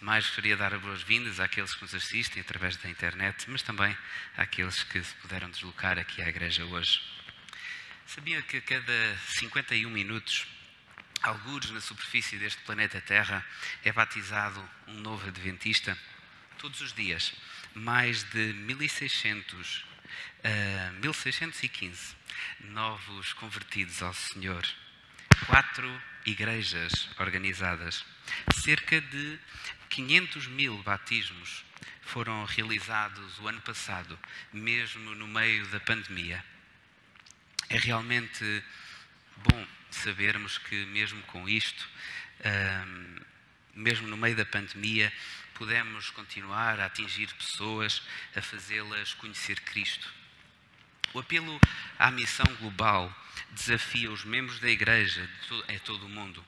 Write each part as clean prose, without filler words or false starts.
de mais, gostaria de dar as boas-vindas àqueles que nos assistem através da internet, mas também àqueles que se puderam deslocar aqui à igreja hoje. Sabiam que a cada 51 minutos, algures na superfície deste planeta Terra, é batizado um novo adventista? Todos os dias, mais de 1615 novos convertidos ao Senhor. 4 igrejas organizadas. Cerca de 500.000 batismos foram realizados o ano passado, mesmo no meio da pandemia. É realmente bom sabermos que mesmo com isto, mesmo no meio da pandemia, podemos continuar a atingir pessoas, a fazê-las conhecer Cristo. O apelo à missão global desafia os membros da Igreja em todo o mundo.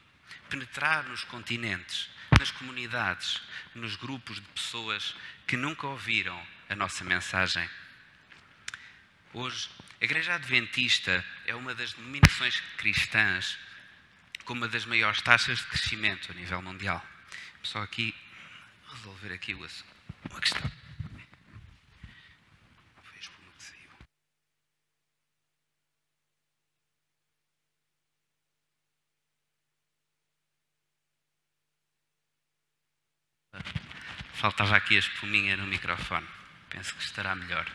Penetrar nos continentes, nas comunidades, nos grupos de pessoas que nunca ouviram a nossa mensagem. Hoje, a Igreja Adventista é uma das denominações cristãs com uma das maiores taxas de crescimento a nível mundial. Só aqui, resolver aqui uma questão. Foi a espuma que saiu. Faltava aqui a espuminha no microfone. Penso que estará melhor.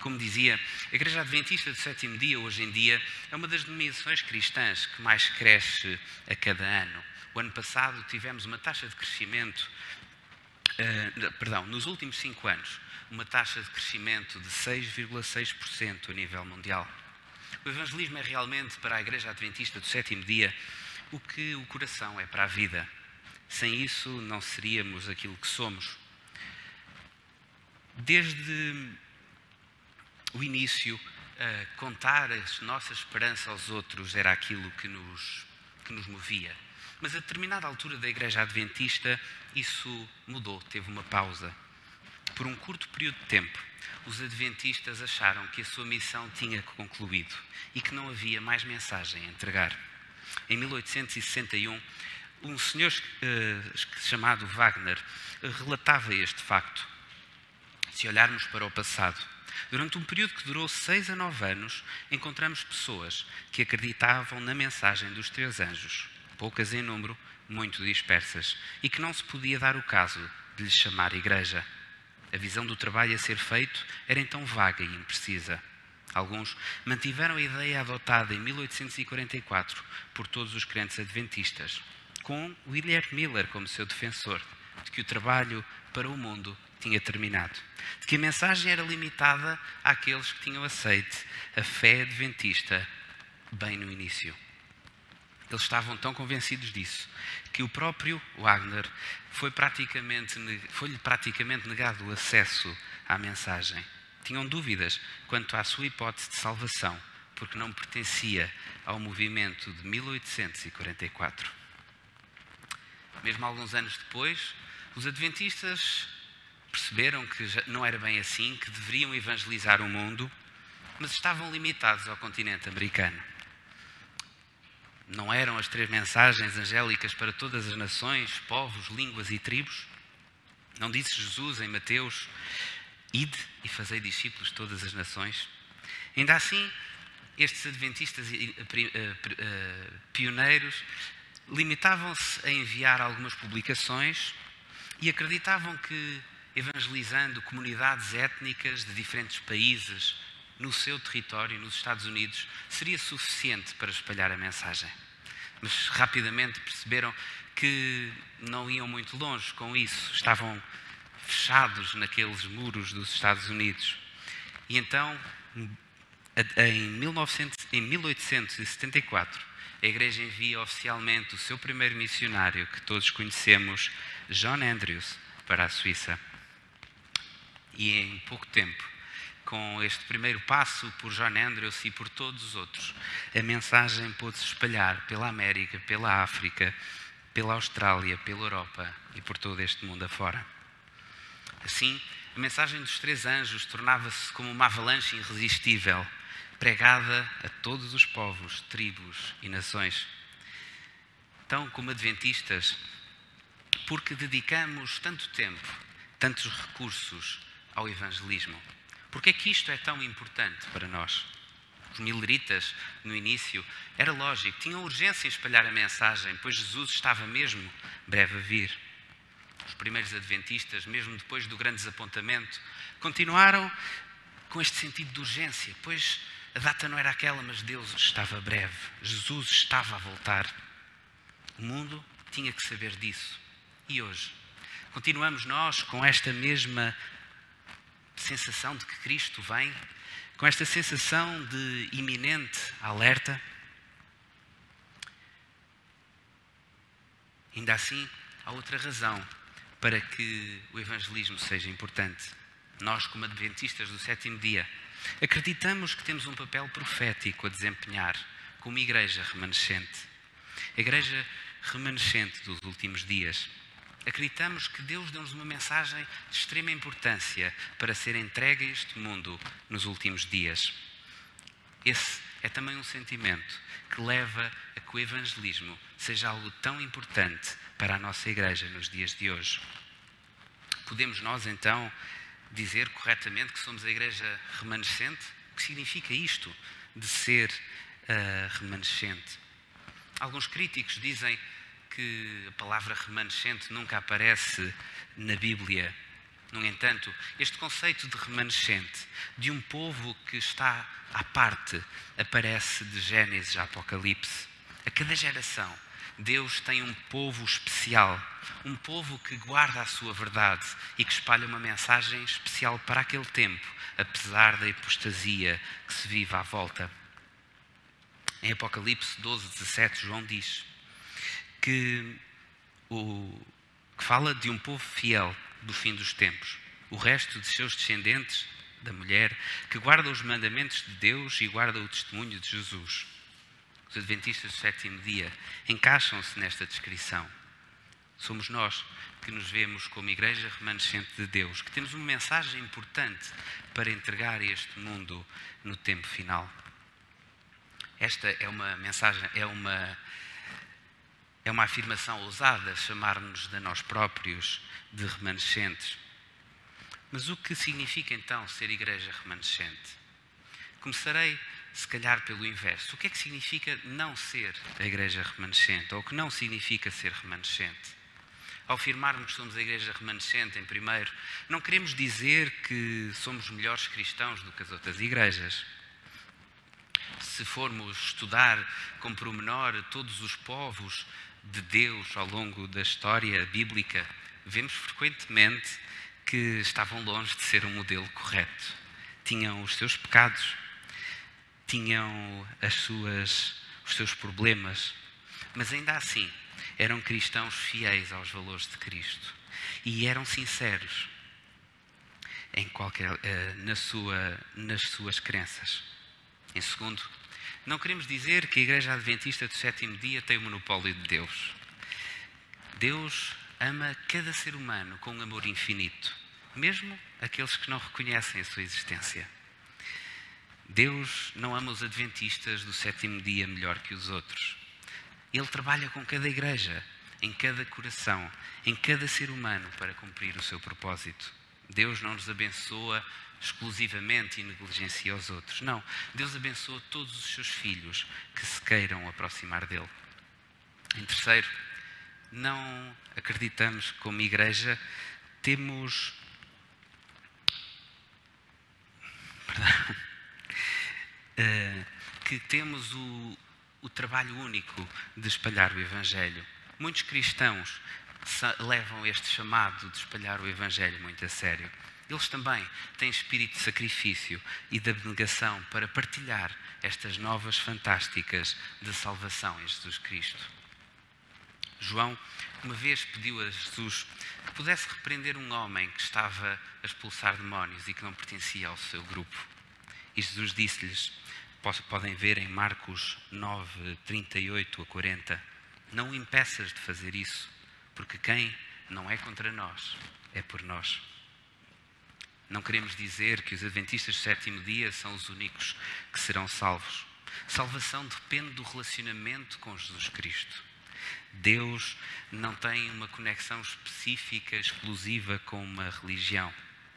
Como dizia, a Igreja Adventista do Sétimo Dia, hoje em dia, é uma das denominações cristãs que mais cresce a cada ano. O ano passado tivemos uma taxa de crescimento, nos últimos 5 anos, uma taxa de crescimento de 6,6% a nível mundial. O evangelismo é realmente para a Igreja Adventista do Sétimo Dia o que o coração é para a vida. Sem isso, não seríamos aquilo que somos. Desde o início, contar a nossa esperança aos outros era aquilo que nos movia. Mas a determinada altura da Igreja Adventista, isso mudou, teve uma pausa. Por um curto período de tempo, os adventistas acharam que a sua missão tinha concluído e que não havia mais mensagem a entregar. Em 1861, um senhor chamado Wagner relatava este facto. Se olharmos para o passado, durante um período que durou 6 a 9 anos, encontramos pessoas que acreditavam na mensagem dos 3 anjos, poucas em número, muito dispersas, e que não se podia dar o caso de lhes chamar igreja. A visão do trabalho a ser feito era então vaga e imprecisa. Alguns mantiveram a ideia adotada em 1844 por todos os crentes adventistas, com William Miller como seu defensor, de que o trabalho para o mundo tinha terminado, de que a mensagem era limitada àqueles que tinham aceite a fé adventista bem no início. Eles estavam tão convencidos disso que o próprio Wagner foi-lhe praticamente negado o acesso à mensagem. Tinham dúvidas quanto à sua hipótese de salvação, porque não pertencia ao movimento de 1844. Mesmo alguns anos depois, os adventistas perceberam que não era bem assim, que deveriam evangelizar o mundo, mas estavam limitados ao continente americano. Não eram as 3 mensagens angélicas para todas as nações, povos, línguas e tribos? Não disse Jesus em Mateus: "Ide e fazei discípulos de todas as nações"? Ainda assim, estes adventistas pioneiros limitavam-se a enviar algumas publicações e acreditavam que, evangelizando comunidades étnicas de diferentes países no seu território, nos Estados Unidos, seria suficiente para espalhar a mensagem. Mas rapidamente perceberam que não iam muito longe com isso. Estavam fechados naqueles muros dos Estados Unidos. E então, em 1874, a Igreja envia oficialmente o seu primeiro missionário, que todos conhecemos, John Andrews, para a Suíça. E em pouco tempo, com este primeiro passo por John Andrews e por todos os outros, a mensagem pôde-se espalhar pela América, pela África, pela Austrália, pela Europa e por todo este mundo afora. Assim, a mensagem dos 3 anjos tornava-se como uma avalanche irresistível, pregada a todos os povos, tribos e nações. Então, como adventistas, porque dedicamos tanto tempo, tantos recursos ao evangelismo? Porque é que isto é tão importante para nós? Os mileritas, no início, era lógico, tinham urgência em espalhar a mensagem, pois Jesus estava mesmo breve a vir. Os primeiros adventistas, mesmo depois do grande desapontamento, continuaram com este sentido de urgência, pois a data não era aquela, mas Deus estava breve. Jesus estava a voltar. O mundo tinha que saber disso. E hoje? Continuamos nós com esta mesma sensação de que Cristo vem? Com esta sensação de iminente alerta? Ainda assim, há outra razão para que o evangelismo seja importante. Nós, como adventistas do sétimo dia, acreditamos que temos um papel profético a desempenhar como igreja remanescente. A igreja remanescente dos últimos dias. Acreditamos que Deus deu-nos uma mensagem de extrema importância para ser entregue a este mundo nos últimos dias. Esse é também um sentimento que leva a que o evangelismo seja algo tão importante para a nossa igreja nos dias de hoje. Podemos nós, então, dizer corretamente que somos a igreja remanescente? O que significa isto de ser remanescente? Alguns críticos dizem que a palavra remanescente nunca aparece na Bíblia. No entanto, este conceito de remanescente, de um povo que está à parte, aparece de Gênesis a Apocalipse. A cada geração, Deus tem um povo especial, um povo que guarda a sua verdade e que espalha uma mensagem especial para aquele tempo, apesar da apostasia que se vive à volta. Em Apocalipse 12:17, João diz que fala de um povo fiel do fim dos tempos. O resto de seus descendentes, da mulher, que guarda os mandamentos de Deus e guarda o testemunho de Jesus. Os adventistas do sétimo dia encaixam-se nesta descrição. Somos nós que nos vemos como igreja remanescente de Deus, que temos uma mensagem importante para entregar a este mundo no tempo final. Esta é uma mensagem, é uma afirmação ousada, chamar-nos de nós próprios de remanescentes. Mas o que significa então ser igreja remanescente? Começarei, se calhar, pelo inverso. O que é que significa não ser a igreja remanescente? Ou o que não significa ser remanescente? Ao afirmarmos que somos a igreja remanescente, em primeiro, não queremos dizer que somos melhores cristãos do que as outras igrejas. Se formos estudar com pormenor todos os povos de Deus ao longo da história bíblica, vemos frequentemente que estavam longe de ser um modelo correto. Tinham os seus pecados, tinham os seus problemas, mas ainda assim eram cristãos fiéis aos valores de Cristo e eram sinceros nas suas crenças. Em segundo, não queremos dizer que a Igreja Adventista do sétimo dia tem o monopólio de Deus. Deus ama cada ser humano com um amor infinito, mesmo aqueles que não reconhecem a sua existência. Deus não ama os adventistas do sétimo dia melhor que os outros. Ele trabalha com cada igreja, em cada coração, em cada ser humano para cumprir o seu propósito. Deus não nos abençoa exclusivamente e negligencia os outros. Não, Deus abençoa todos os seus filhos que se queiram aproximar dele. Em terceiro, não acreditamos que como igreja temos que temos o trabalho único de espalhar o Evangelho. Muitos cristãos levam este chamado de espalhar o Evangelho muito a sério. Eles também têm espírito de sacrifício e de abnegação para partilhar estas novas fantásticas de salvação em Jesus Cristo. João uma vez pediu a Jesus que pudesse repreender um homem que estava a expulsar demónios e que não pertencia ao seu grupo. E Jesus disse-lhes, podem ver em Marcos 9, 38 a 40, não o impeças de fazer isso, porque quem não é contra nós, é por nós. Não queremos dizer que os adventistas do sétimo dia são os únicos que serão salvos. Salvação depende do relacionamento com Jesus Cristo. Deus não tem uma conexão específica, exclusiva com uma religião.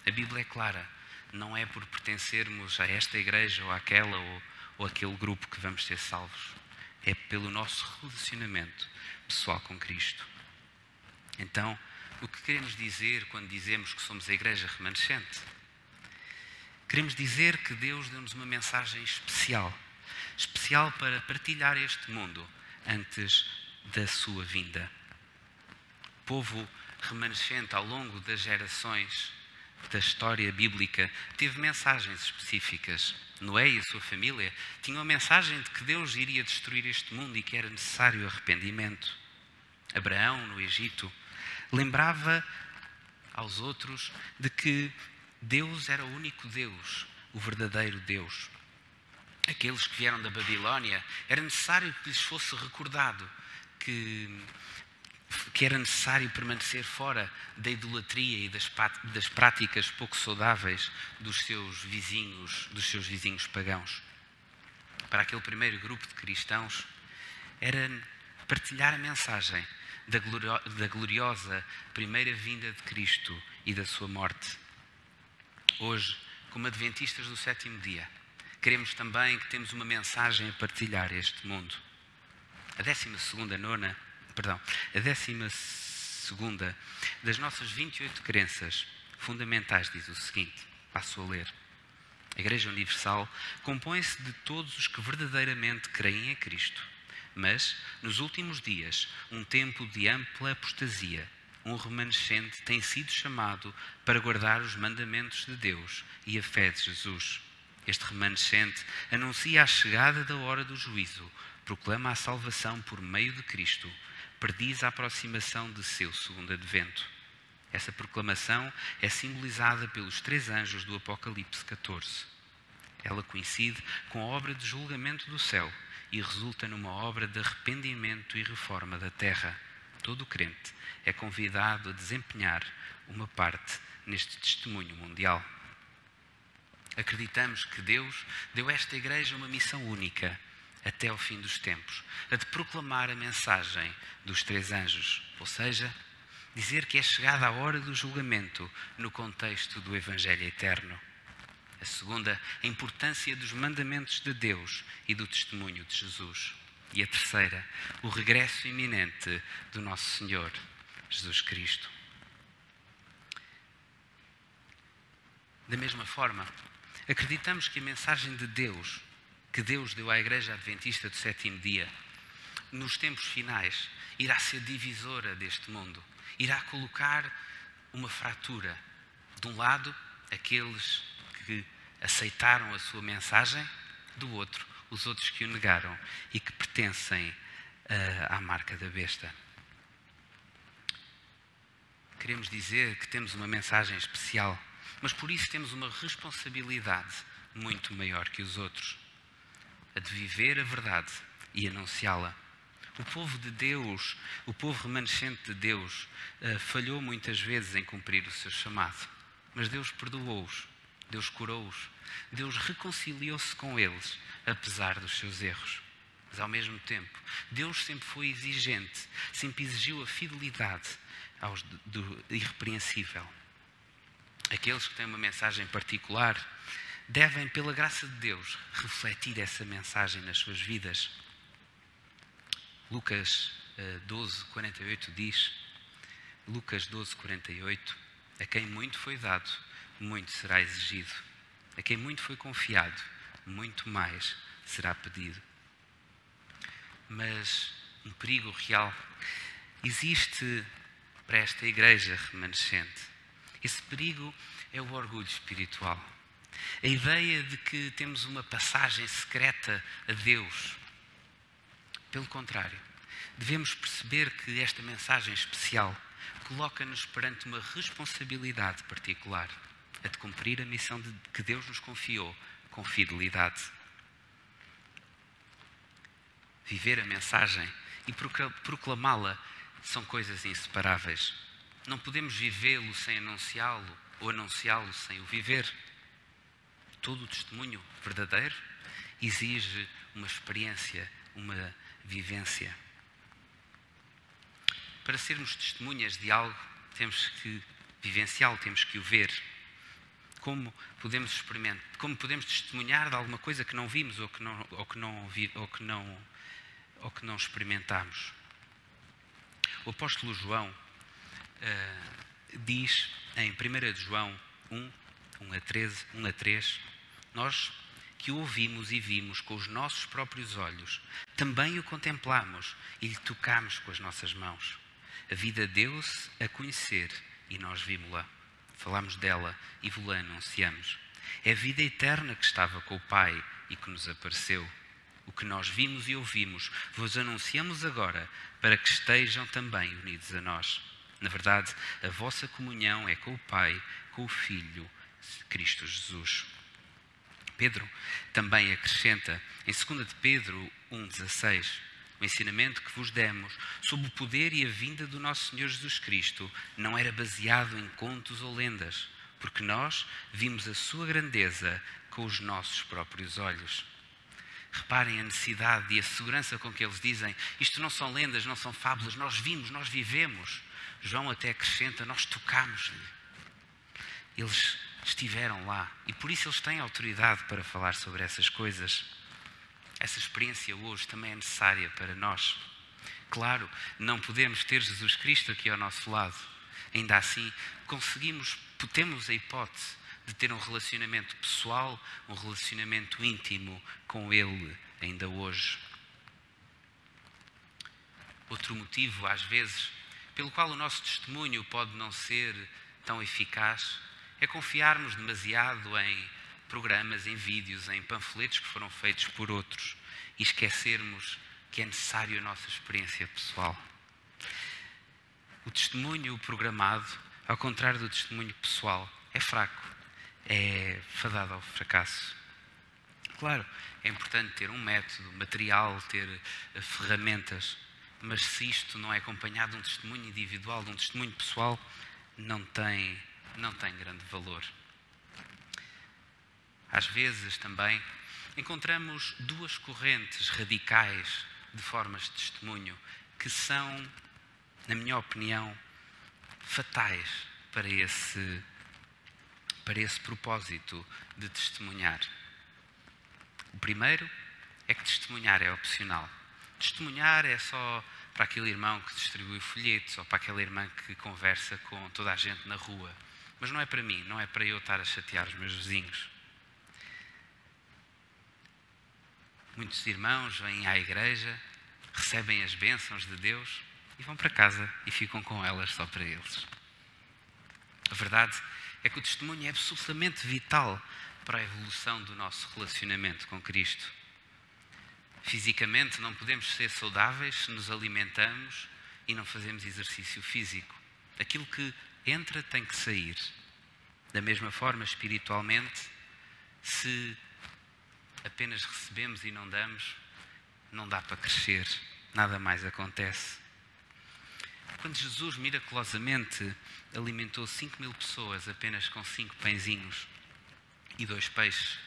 A Bíblia é clara. Não é por pertencermos a esta igreja ou àquela ou aquele grupo que vamos ser salvos. É pelo nosso relacionamento pessoal com Cristo. Então, o que queremos dizer quando dizemos que somos a igreja remanescente? Queremos dizer que Deus deu-nos uma mensagem especial. Especial para partilhar este mundo antes da sua vinda. O povo remanescente ao longo das gerações da história bíblica teve mensagens específicas. Noé e a sua família tinham a mensagem de que Deus iria destruir este mundo e que era necessário arrependimento. Abraão, no Egito, lembrava aos outros de que Deus era o único Deus, o verdadeiro Deus. Aqueles que vieram da Babilónia, era necessário que lhes fosse recordado que era necessário permanecer fora da idolatria e das práticas pouco saudáveis dos seus vizinhos pagãos. Para aquele primeiro grupo de cristãos, era partilhar a mensagem da gloriosa primeira vinda de Cristo e da sua morte. Hoje, como adventistas do sétimo dia, queremos também que temos uma mensagem a partilhar a este mundo. A 12ª das nossas 28 crenças fundamentais diz o seguinte, passo a ler. A Igreja Universal compõe-se de todos os que verdadeiramente creem em Cristo, mas, nos últimos dias, um tempo de ampla apostasia, um remanescente tem sido chamado para guardar os mandamentos de Deus e a fé de Jesus. Este remanescente anuncia a chegada da hora do juízo, proclama a salvação por meio de Cristo, prediz a aproximação de seu segundo advento. Essa proclamação é simbolizada pelos 3 anjos do Apocalipse 14. Ela coincide com a obra de julgamento do céu e resulta numa obra de arrependimento e reforma da terra. Todo crente é convidado a desempenhar uma parte neste testemunho mundial. Acreditamos que Deus deu a esta igreja uma missão única até ao fim dos tempos, a de proclamar a mensagem dos 3 anjos, ou seja, dizer que é chegada a hora do julgamento no contexto do Evangelho eterno. A segunda, a importância dos mandamentos de Deus e do testemunho de Jesus. E a terceira, o regresso iminente do nosso Senhor, Jesus Cristo. Da mesma forma, acreditamos que a mensagem de Deus, que Deus deu à Igreja Adventista do sétimo dia, nos tempos finais, irá ser divisora deste mundo. Irá colocar uma fratura. De um lado, aqueles que aceitaram a sua mensagem, do outro, os outros que o negaram e que pertencem à marca da besta. Queremos dizer que temos uma mensagem especial, mas por isso temos uma responsabilidade muito maior que os outros, a de viver a verdade e anunciá-la. O povo de Deus, o povo remanescente de Deus, falhou muitas vezes em cumprir o seu chamado, mas Deus perdoou-os, Deus curou-os, Deus reconciliou-se com eles, apesar dos seus erros. Mas ao mesmo tempo, Deus sempre foi exigente, sempre exigiu a fidelidade do irrepreensível. Aqueles que têm uma mensagem particular devem, pela graça de Deus, refletir essa mensagem nas suas vidas. Lucas 12:48 diz, Lucas 12:48, a quem muito foi dado, muito será exigido. A quem muito foi confiado, muito mais será pedido. Mas um perigo real existe para esta igreja remanescente. Esse perigo é o orgulho espiritual. A ideia de que temos uma passagem secreta a Deus. Pelo contrário, devemos perceber que esta mensagem especial coloca-nos perante uma responsabilidade particular, a de cumprir a missão que Deus nos confiou com fidelidade. Viver a mensagem e proclamá-la são coisas inseparáveis. Não podemos vivê-lo sem anunciá-lo ou anunciá-lo sem o viver. Todo o testemunho verdadeiro exige uma experiência, uma vivência. para sermos testemunhas de algo, temos que vivenciá-lo, temos que o ver. Como podemos experimentar, como podemos testemunhar de alguma coisa que não vimos ou que não experimentamos? O apóstolo João diz em 1 de João 1 a 3, nós que o ouvimos e vimos com os nossos próprios olhos, também o contemplamos e lhe tocamos com as nossas mãos. A vida deu-se a conhecer e nós vimos-la. Falámos dela e vos-la anunciamos. É a vida eterna que estava com o Pai e que nos apareceu. O que nós vimos e ouvimos, vos anunciamos agora, para que estejam também unidos a nós. Na verdade, a vossa comunhão é com o Pai, com o Filho, Cristo Jesus. Pedro também acrescenta, em 2 de Pedro 1,16, o ensinamento que vos demos sobre o poder e a vinda do nosso Senhor Jesus Cristo não era baseado em contos ou lendas, porque nós vimos a sua grandeza com os nossos próprios olhos. Reparem a necessidade e a segurança com que eles dizem, isto não são lendas, não são fábulas, nós vimos, nós vivemos. João até acrescenta, nós tocámos-lhe. Eles estiveram lá e por isso eles têm autoridade para falar sobre essas coisas. Essa experiência hoje também é necessária para nós. Claro, não podemos ter Jesus Cristo aqui ao nosso lado. Ainda assim, temos a hipótese de ter um relacionamento pessoal, um relacionamento íntimo com Ele ainda hoje. Outro motivo, às vezes, pelo qual o nosso testemunho pode não ser tão eficaz, é confiarmos demasiado em programas, em vídeos, em panfletos que foram feitos por outros e esquecermos que é necessário a nossa experiência pessoal. O testemunho programado, ao contrário do testemunho pessoal, é fraco, é fadado ao fracasso. Claro, é importante ter um método, material, ter ferramentas, mas se isto não é acompanhado de um testemunho individual, de um testemunho pessoal, não tem grande valor. Às vezes também encontramos duas correntes radicais de formas de testemunho que são, na minha opinião, fatais para esse propósito de testemunhar. O primeiro é que testemunhar é opcional. Testemunhar é só para aquele irmão que distribui folhetos ou para aquela irmã que conversa com toda a gente na rua. Mas não é para mim, não é para eu estar a chatear os meus vizinhos. Muitos irmãos vêm à igreja, recebem as bênçãos de Deus e vão para casa e ficam com elas só para eles. A verdade é que o testemunho é absolutamente vital para a evolução do nosso relacionamento com Cristo. Fisicamente não podemos ser saudáveis se nos alimentamos e não fazemos exercício físico. Aquilo que entra tem que sair. Da mesma forma, espiritualmente, se apenas recebemos e não damos, não dá para crescer, nada mais acontece. Quando Jesus miraculosamente alimentou 5.000 pessoas apenas com 5 pãezinhos e 2 peixes,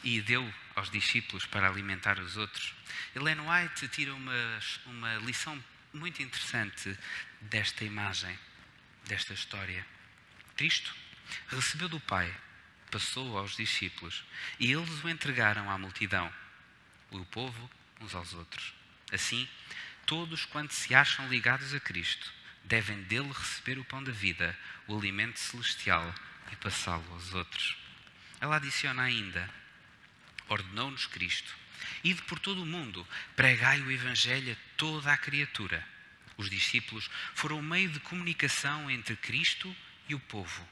e deu aos discípulos para alimentar os outros, Ellen White tira uma lição muito interessante desta imagem, desta história. Cristo recebeu do Pai, passou aos discípulos e eles o entregaram à multidão, o povo uns aos outros. Assim, todos quantos se acham ligados a Cristo devem dele receber o pão da vida, o alimento celestial e passá-lo aos outros. Ela adiciona ainda, ordenou-nos Cristo, ide por todo o mundo, pregai o Evangelho a toda a criatura. Os discípulos foram o meio de comunicação entre Cristo e o povo.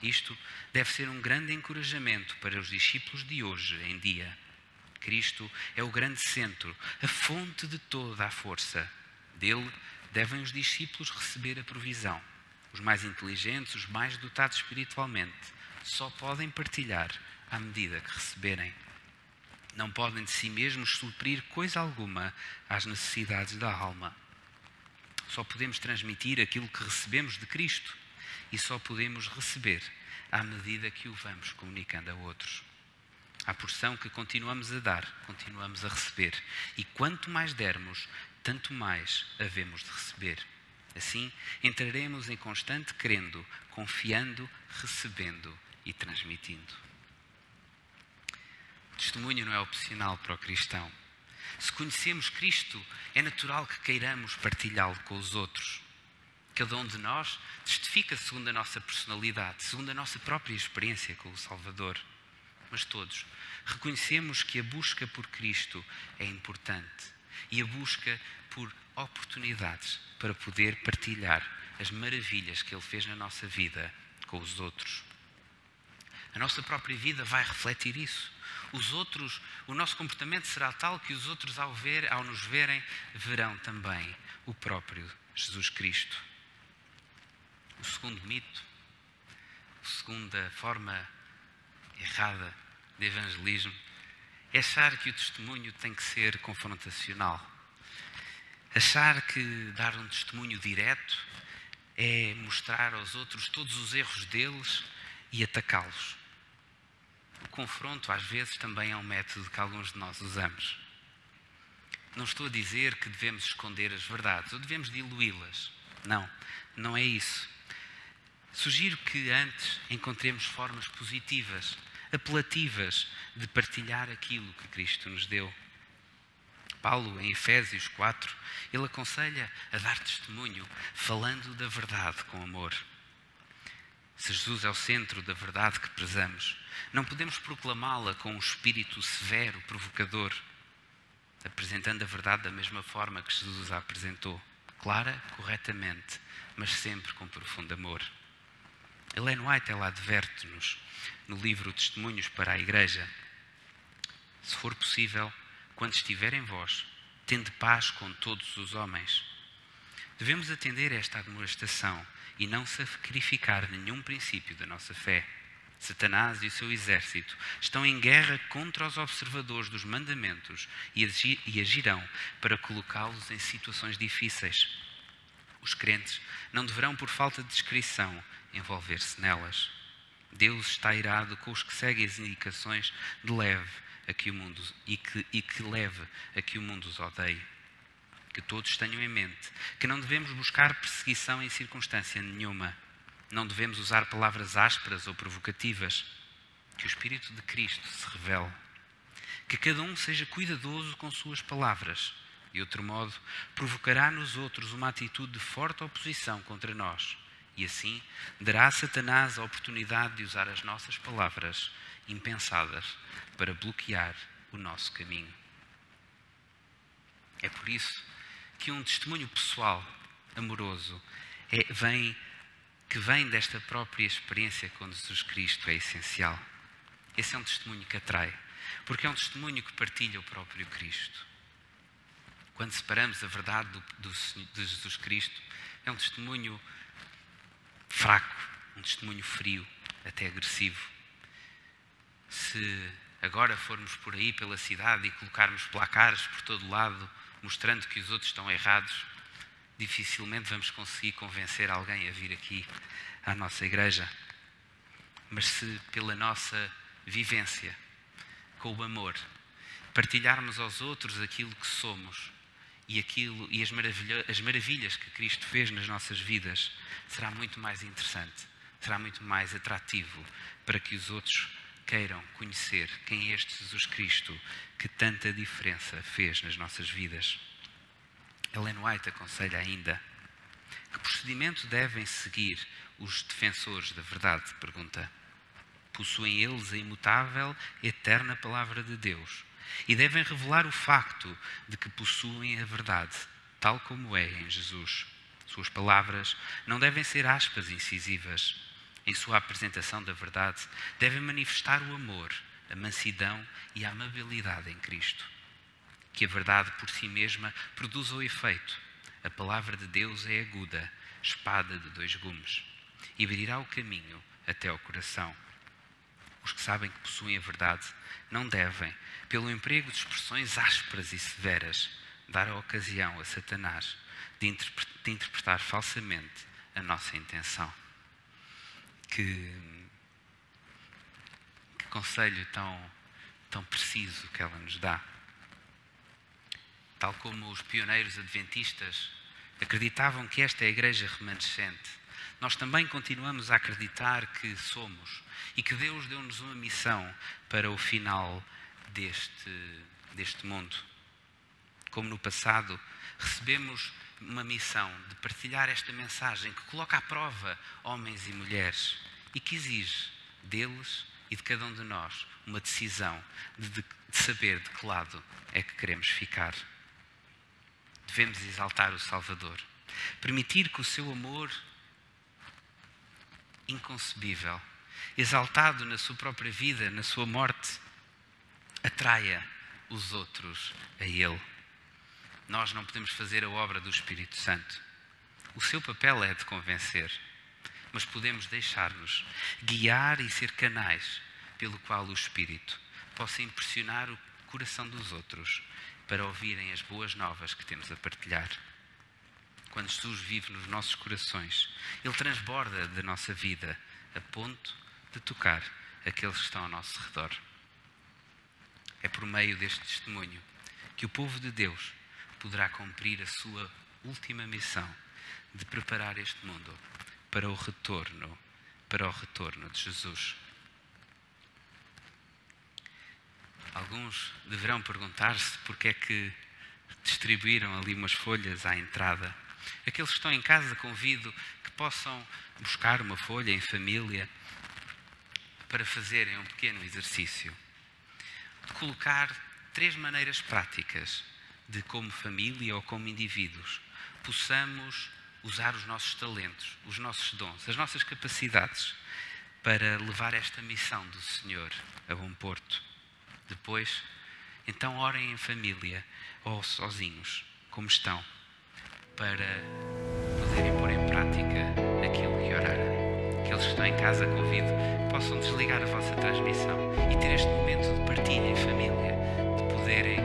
Isto deve ser um grande encorajamento para os discípulos de hoje em dia. Cristo é o grande centro, a fonte de toda a força. Dele devem os discípulos receber a provisão. Os mais inteligentes, os mais dotados espiritualmente, só podem partilhar à medida que receberem. Não podem de si mesmos suprir coisa alguma às necessidades da alma. Só podemos transmitir aquilo que recebemos de Cristo e só podemos receber à medida que o vamos comunicando a outros. À porção que continuamos a dar, continuamos a receber. E quanto mais dermos, tanto mais havemos de receber. Assim, entraremos em constante crendo, confiando, recebendo e transmitindo. O testemunho não é opcional para o cristão. Se conhecemos Cristo, é natural que queiramos partilhá-lo com os outros. Cada um de nós testifica segundo a nossa personalidade, segundo a nossa própria experiência com o Salvador. Mas todos reconhecemos que a busca por Cristo é importante e a busca por oportunidades para poder partilhar as maravilhas que Ele fez na nossa vida com os outros. A nossa própria vida vai refletir isso. Os outros, o nosso comportamento será tal que os outros, ao nos verem, verão também o próprio Jesus Cristo. O segundo mito, a segunda forma errada de evangelismo, é achar que o testemunho tem que ser confrontacional. Achar que dar um testemunho direto é mostrar aos outros todos os erros deles e atacá-los. O confronto, às vezes, também é um método que alguns de nós usamos. Não estou a dizer que devemos esconder as verdades ou devemos diluí-las. Não, não é isso. Sugiro que antes encontremos formas positivas, apelativas, de partilhar aquilo que Cristo nos deu. Paulo, em Efésios 4, ele aconselha a dar testemunho, falando da verdade com amor. Se Jesus é o centro da verdade que prezamos, não podemos proclamá-la com um espírito severo, provocador, apresentando a verdade da mesma forma que Jesus a apresentou, clara, corretamente, mas sempre com profundo amor. Ellen White, ela adverte-nos no livro Testemunhos para a Igreja: se for possível, quando estiver em vós, tende paz com todos os homens. Devemos atender a esta admoestação e não sacrificar nenhum princípio da nossa fé. Satanás e o seu exército estão em guerra contra os observadores dos mandamentos e agirão para colocá-los em situações difíceis. Os crentes não deverão, por falta de discrição, envolver-se nelas. Deus está irado com os que seguem as indicações de leve a que o mundo e que leve a que o mundo os odeie. Que todos tenham em mente que não devemos buscar perseguição em circunstância nenhuma. Não devemos usar palavras ásperas ou provocativas. Que o Espírito de Cristo se revele. Que cada um seja cuidadoso com suas palavras. De outro modo, provocará nos outros uma atitude de forte oposição contra nós. E assim, dará a Satanás a oportunidade de usar as nossas palavras impensadas para bloquear o nosso caminho. É por isso que um testemunho pessoal, amoroso, que vem desta própria experiência com Jesus Cristo é essencial. Esse é um testemunho que atrai, porque é um testemunho que partilha o próprio Cristo. Quando separamos a verdade de Jesus Cristo, é um testemunho fraco, um testemunho frio, até agressivo. Se agora formos por aí pela cidade e colocarmos placares por todo lado, mostrando que os outros estão errados, dificilmente vamos conseguir convencer alguém a vir aqui à nossa igreja. Mas se pela nossa vivência, com o amor, partilharmos aos outros aquilo que somos e as maravilhas que Cristo fez nas nossas vidas, será muito mais interessante, será muito mais atrativo para que os outros queiram conhecer quem é este Jesus Cristo que tanta diferença fez nas nossas vidas. Ellen White aconselha ainda: que procedimento devem seguir os defensores da verdade? Pergunta. Possuem eles a imutável, eterna palavra de Deus e devem revelar o facto de que possuem a verdade, tal como é em Jesus. Suas palavras não devem ser aspas e incisivas. Em sua apresentação da verdade, devem manifestar o amor, a mansidão e a amabilidade em Cristo. Que a verdade por si mesma produza o efeito. A palavra de Deus é aguda, espada de 2 gumes, e abrirá o caminho até ao coração. Os que sabem que possuem a verdade não devem, pelo emprego de expressões ásperas e severas, dar a ocasião a Satanás de interpretar falsamente a nossa intenção. Que conselho tão preciso que ela nos dá. Tal como os pioneiros adventistas acreditavam que esta é a igreja remanescente. Nós também continuamos a acreditar que somos e que Deus deu-nos uma missão para o final deste mundo. Como no passado, recebemos uma missão de partilhar esta mensagem que coloca à prova homens e mulheres e que exige deles e de cada um de nós uma decisão de saber de que lado é que queremos ficar. Devemos exaltar o Salvador, permitir que o seu amor inconcebível, exaltado na sua própria vida, na sua morte, atraia os outros a Ele. Nós não podemos fazer a obra do Espírito Santo. O seu papel é de convencer, mas podemos deixar-nos guiar e ser canais pelo qual o Espírito possa impressionar o coração dos outros para ouvirem as boas novas que temos a partilhar. Quando Jesus vive nos nossos corações, Ele transborda da nossa vida a ponto de tocar aqueles que estão ao nosso redor. É por meio deste testemunho que o povo de Deus poderá cumprir a sua última missão de preparar este mundo para o retorno de Jesus. Alguns deverão perguntar-se porque é que distribuíram ali umas folhas à entrada. Aqueles que estão em casa, convido que possam buscar uma folha em família para fazerem um pequeno exercício de colocar 3 maneiras práticas de como família ou como indivíduos possamos usar os nossos talentos, os nossos dons, as nossas capacidades para levar esta missão do Senhor a bom porto. Depois, então orem em família ou sozinhos, como estão, para poderem pôr em prática aquilo que orarem. Aqueles que estão em casa, convido que possam desligar a vossa transmissão e ter este momento de partilha em família, de poderem